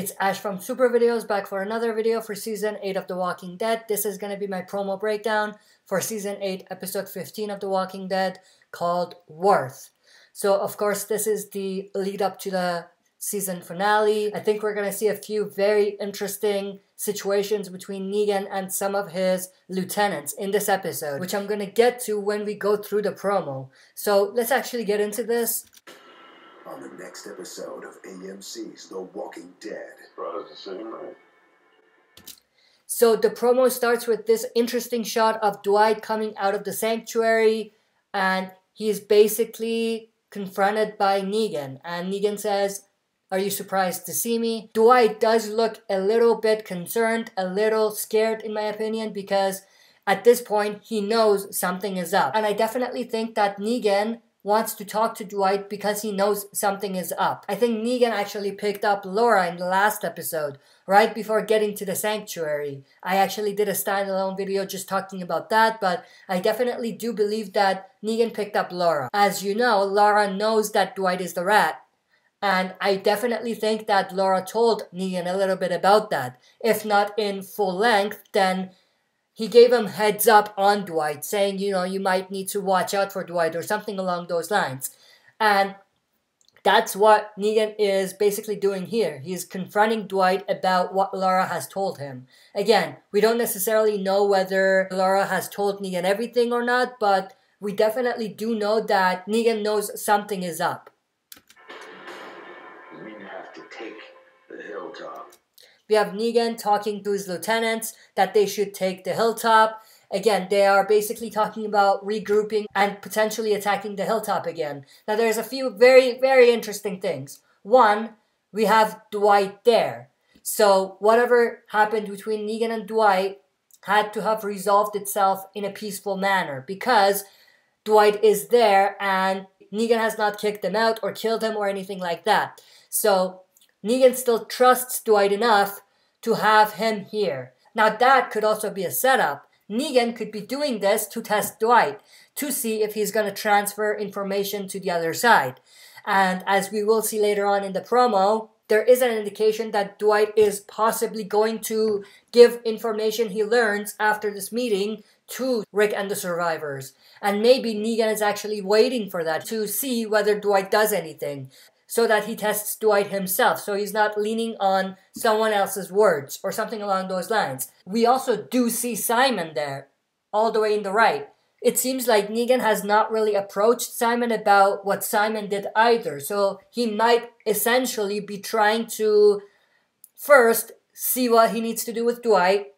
It's Ash from Super Videos back for another video for Season 8 of The Walking Dead. This is going to be my promo breakdown for Season 8, Episode 15 of The Walking Dead called Worth. So, of course, this is the lead up to the season finale. I think we're going to see a few very interesting situations between Negan and some of his lieutenants in this episode, which I'm going to get to when we go through the promo. So, let's actually get into this. On the next episode of AMC's The Walking Dead. Brother's the same, right? So the promo starts with this interesting shot of Dwight coming out of the sanctuary, and he's basically confronted by Negan. And Negan says, "Are you surprised to see me?" Dwight does look a little bit concerned, a little scared in my opinion, because at this point he knows something is up. And I definitely think that Negan wants to talk to Dwight because he knows something is up. I think Negan actually picked up Laura in the last episode, right before getting to the sanctuary. I actually did a standalone video just talking about that, but I definitely do believe that Negan picked up Laura. As you know, Laura knows that Dwight is the rat, and I definitely think that Laura told Negan a little bit about that. If not in full length, then he gave him heads up on Dwight, saying, you know, you might need to watch out for Dwight or something along those lines. And that's what Negan is basically doing here. He's confronting Dwight about what Laura has told him. Again, we don't necessarily know whether Laura has told Negan everything or not, but we definitely do know that Negan knows something is up. We have to take the hilltop. We have Negan talking to his lieutenants that they should take the hilltop. Again, they are basically talking about regrouping and potentially attacking the hilltop again. Now, there's a few very, very interesting things. One, we have Dwight there. So, whatever happened between Negan and Dwight had to have resolved itself in a peaceful manner because Dwight is there and Negan has not kicked him out or killed him or anything like that. So, Negan still trusts Dwight enough to have him here. Now that could also be a setup. Negan could be doing this to test Dwight, to see if he's going to transfer information to the other side. And as we will see later on in the promo, there is an indication that Dwight is possibly going to give information he learns after this meeting to Rick and the survivors. And maybe Negan is actually waiting for that to see whether Dwight does anything, so that he tests Dwight himself, so he's not leaning on someone else's words or something along those lines. We also do see Simon there, all the way in the right. It seems like Negan has not really approached Simon about what Simon did either, so he might essentially be trying to first see what he needs to do with Dwight,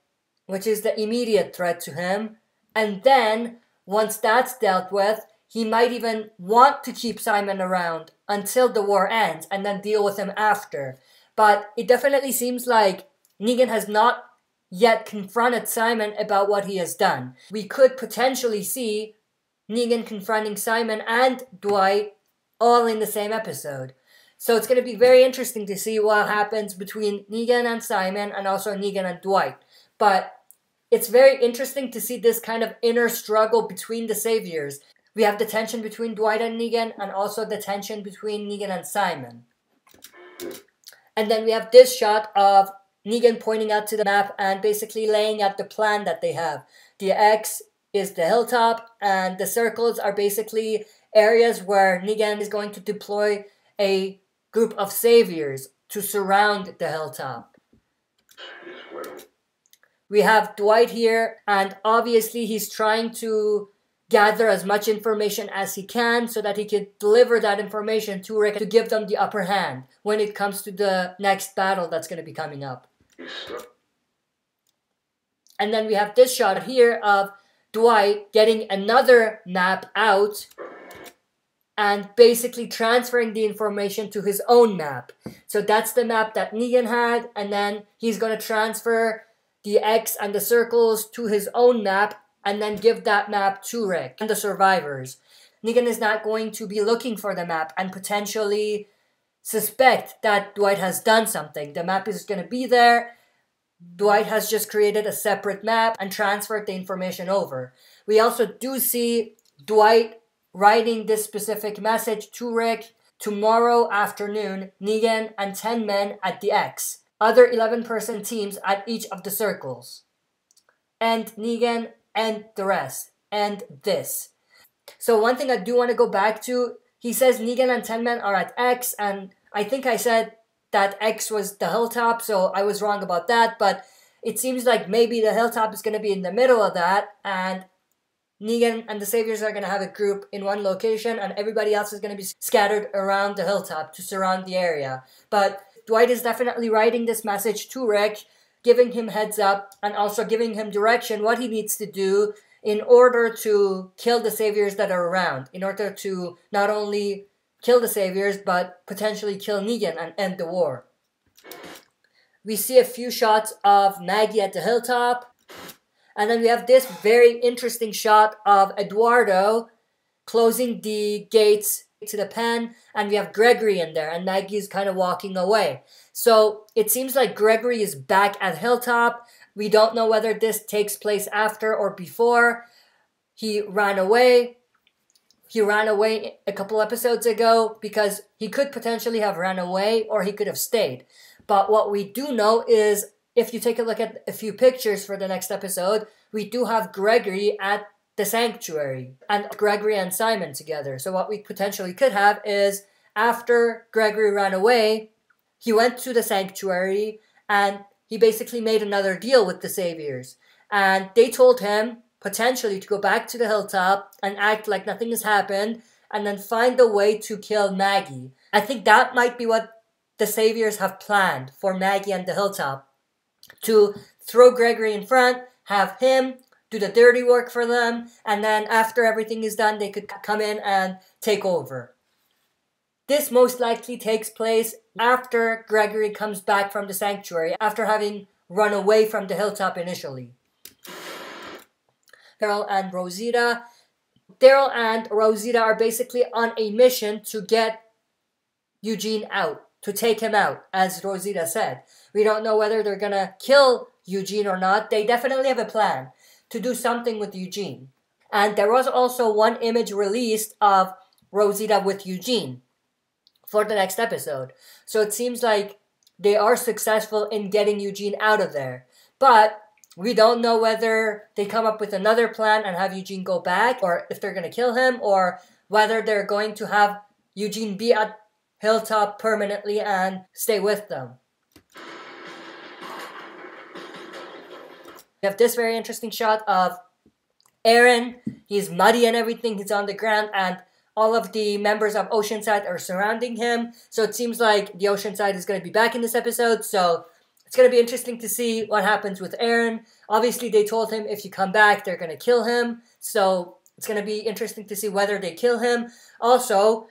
which is the immediate threat to him, and then, once that's dealt with, he might even want to keep Simon around until the war ends and then deal with him after. But it definitely seems like Negan has not yet confronted Simon about what he has done. We could potentially see Negan confronting Simon and Dwight all in the same episode. So it's going to be very interesting to see what happens between Negan and Simon and also Negan and Dwight. But it's very interesting to see this kind of inner struggle between the saviors. We have the tension between Dwight and Negan, and also the tension between Negan and Simon. And then we have this shot of Negan pointing out to the map and basically laying out the plan that they have. The X is the hilltop, and the circles are basically areas where Negan is going to deploy a group of saviors to surround the hilltop. We have Dwight here, and obviously he's trying to gather as much information as he can so that he can deliver that information to Rick to give them the upper hand when it comes to the next battle that's going to be coming up. And then we have this shot here of Dwight getting another map out and basically transferring the information to his own map. So that's the map that Negan had, and then he's going to transfer the X and the circles to his own map and then give that map to Rick and the survivors. Negan is not going to be looking for the map and potentially suspect that Dwight has done something. The map is going to be there. Dwight has just created a separate map and transferred the information over. We also do see Dwight writing this specific message to Rick. Tomorrow afternoon, Negan and 10 men at the X. other 11-person teams at each of the circles. And Negan and the rest. And this. So one thing I do want to go back to, he says Negan and 10 men are at X, and I think I said that X was the hilltop, so I was wrong about that, but it seems like maybe the hilltop is going to be in the middle of that, and Negan and the Saviors are going to have a group in one location, and everybody else is going to be scattered around the hilltop to surround the area. But Dwight is definitely writing this message to Rick, giving him heads up, and also giving him direction, what he needs to do in order to kill the Saviors that are around, in order to not only kill the Saviors, but potentially kill Negan and end the war. We see a few shots of Maggie at the hilltop, and then we have this very interesting shot of Eduardo closing the gates to the pen, and we have Gregory in there, and Maggie's kind of walking away. So it seems like Gregory is back at hilltop. We don't know whether this takes place after or before. He ran away. He ran away a couple episodes ago because he could potentially have ran away or he could have stayed. But what we do know is, if you take a look at a few pictures for the next episode, we do have Gregory at the sanctuary and Gregory and Simon together. So what we potentially could have is, after Gregory ran away, he went to the sanctuary and he basically made another deal with the Saviors. And they told him potentially to go back to the hilltop and act like nothing has happened and then find a way to kill Maggie. I think that might be what the Saviors have planned for Maggie and the hilltop. To throw Gregory in front, have him do the dirty work for them, and then after everything is done, they could come in and take over. This most likely takes place after Gregory comes back from the sanctuary, after having run away from the hilltop initially. Daryl and Rosita. Daryl and Rosita are basically on a mission to get Eugene out, to take him out, as Rosita said. We don't know whether they're gonna kill Eugene or not. They definitely have a plan to do something with Eugene. And there was also one image released of Rosita with Eugene for the next episode. So it seems like they are successful in getting Eugene out of there. But we don't know whether they come up with another plan and have Eugene go back, or if they're going to kill him, or whether they're going to have Eugene be at Hilltop permanently and stay with them. We have this very interesting shot of Aaron. He's muddy and everything. He's on the ground, and all of the members of Oceanside are surrounding him. So it seems like the Oceanside is going to be back in this episode. So it's going to be interesting to see what happens with Aaron. Obviously, they told him if you come back, they're going to kill him. So it's going to be interesting to see whether they kill him. Also,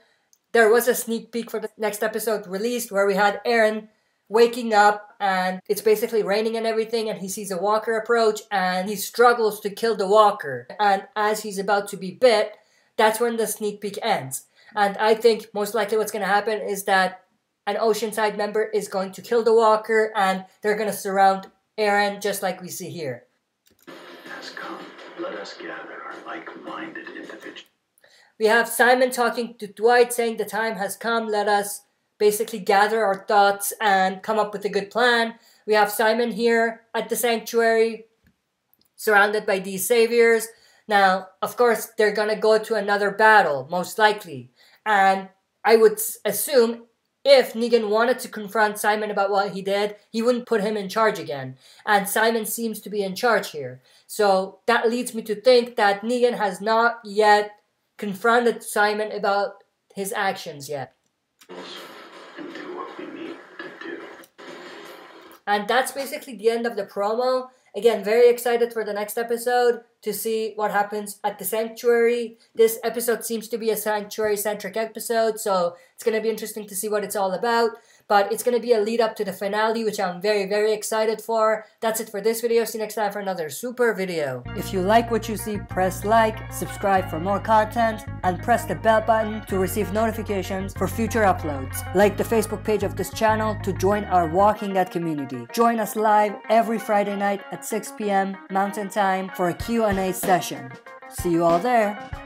there was a sneak peek for the next episode released where we had Aaron waking up and it's basically raining and everything, and he sees a walker approach and he struggles to kill the walker. And as he's about to be bit, that's when the sneak peek ends. And I think most likely what's going to happen is that an Oceanside member is going to kill the walker and they're going to surround Aaron just like we see here. Has come. Let us gather our like-minded individuals. We have Simon talking to Dwight saying the time has come. Let us basically gather our thoughts and come up with a good plan. We have Simon here at the sanctuary surrounded by these saviors. Now, of course, they're going to go to another battle, most likely. And I would assume if Negan wanted to confront Simon about what he did, he wouldn't put him in charge again. And Simon seems to be in charge here. So that leads me to think that Negan has not yet confronted Simon about his actions yet. And do what we need to do. And that's basically the end of the promo. Again, very excited for the next episode to see what happens at the sanctuary. This episode seems to be a sanctuary-centric episode, so it's going to be interesting to see what it's all about. But it's going to be a lead up to the finale, which I'm very, very excited for. That's it for this video. See you next time for another super video. If you like what you see, press like, subscribe for more content, and press the bell button to receive notifications for future uploads. Like the Facebook page of this channel to join our Walking Dead community. Join us live every Friday night at 6 p.m. Mountain Time for a Q&A session. See you all there.